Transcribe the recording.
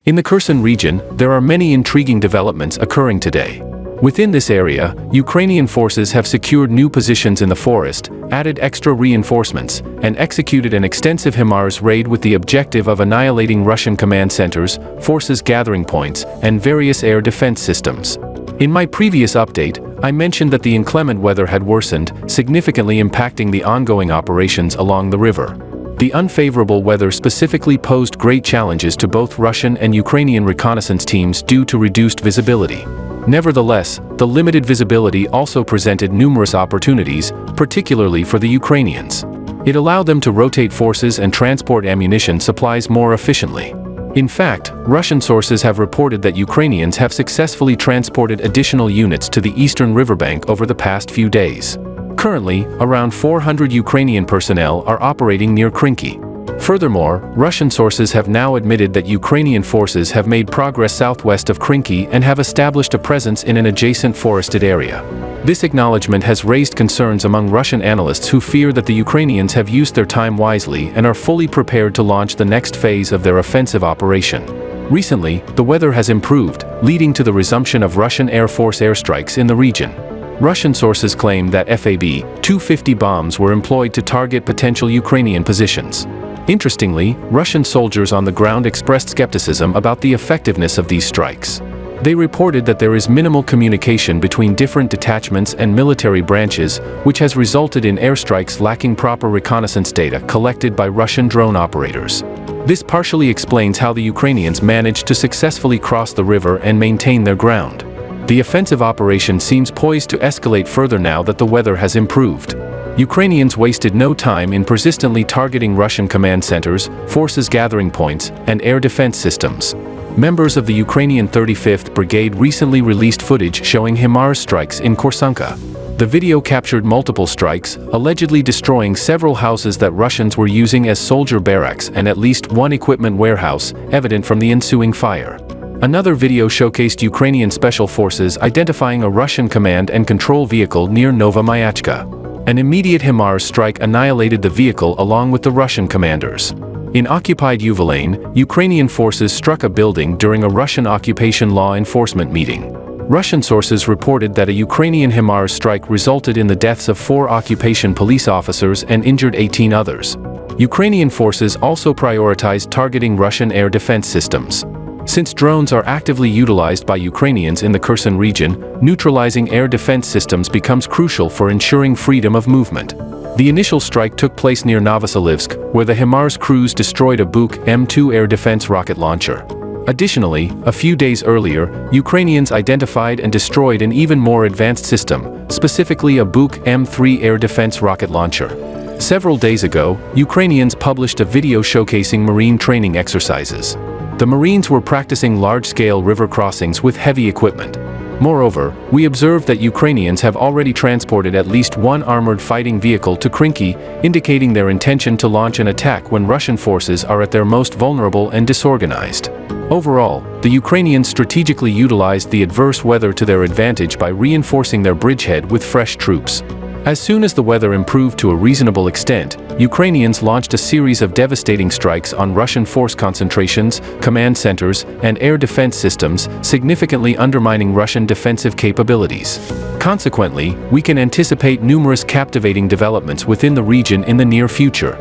In the Kherson region, there are many intriguing developments occurring today. Within this area, Ukrainian forces have secured new positions in the forest, added extra reinforcements, and executed an extensive HIMARS raid with the objective of annihilating Russian command centers, forces gathering points, and various air defense systems. In my previous update, I mentioned that the inclement weather had worsened, significantly impacting the ongoing operations along the river. The unfavorable weather specifically posed great challenges to both Russian and Ukrainian reconnaissance teams due to reduced visibility. Nevertheless, the limited visibility also presented numerous opportunities, particularly for the Ukrainians. It allowed them to rotate forces and transport ammunition supplies more efficiently. In fact, Russian sources have reported that Ukrainians have successfully transported additional units to the eastern riverbank over the past few days. Currently, around 400 Ukrainian personnel are operating near Krinky. Furthermore, Russian sources have now admitted that Ukrainian forces have made progress southwest of Krinky and have established a presence in an adjacent forested area. This acknowledgement has raised concerns among Russian analysts who fear that the Ukrainians have used their time wisely and are fully prepared to launch the next phase of their offensive operation. Recently, the weather has improved, leading to the resumption of Russian Air Force airstrikes in the region. Russian sources claim that FAB-250 bombs were employed to target potential Ukrainian positions. Interestingly, Russian soldiers on the ground expressed skepticism about the effectiveness of these strikes. They reported that there is minimal communication between different detachments and military branches, which has resulted in airstrikes lacking proper reconnaissance data collected by Russian drone operators. This partially explains how the Ukrainians managed to successfully cross the river and maintain their ground. The offensive operation seems poised to escalate further now that the weather has improved. Ukrainians wasted no time in persistently targeting Russian command centers, forces gathering points, and air defense systems. Members of the Ukrainian 35th Brigade recently released footage showing HIMARS strikes in Kherson. The video captured multiple strikes, allegedly destroying several houses that Russians were using as soldier barracks and at least one equipment warehouse, evident from the ensuing fire. Another video showcased Ukrainian special forces identifying a Russian command and control vehicle near Novomayachka. An immediate HIMARS strike annihilated the vehicle along with the Russian commanders. In occupied Uvalane, Ukrainian forces struck a building during a Russian occupation law enforcement meeting. Russian sources reported that a Ukrainian HIMARS strike resulted in the deaths of 4 occupation police officers and injured 18 others. Ukrainian forces also prioritized targeting Russian air defense systems. Since drones are actively utilized by Ukrainians in the Kherson region, neutralizing air defense systems becomes crucial for ensuring freedom of movement. The initial strike took place near Novoselivsk, where the HIMARS crews destroyed a Buk M2 air defense rocket launcher. Additionally, a few days earlier, Ukrainians identified and destroyed an even more advanced system, specifically a Buk M3 air defense rocket launcher. Several days ago, Ukrainians published a video showcasing marine training exercises. The Marines were practicing large-scale river crossings with heavy equipment. Moreover, we observed that Ukrainians have already transported at least one armored fighting vehicle to Krinky, indicating their intention to launch an attack when Russian forces are at their most vulnerable and disorganized. Overall, the Ukrainians strategically utilized the adverse weather to their advantage by reinforcing their bridgehead with fresh troops. As soon as the weather improved to a reasonable extent, Ukrainians launched a series of devastating strikes on Russian force concentrations, command centers, and air defense systems, significantly undermining Russian defensive capabilities. Consequently, we can anticipate numerous captivating developments within the region in the near future.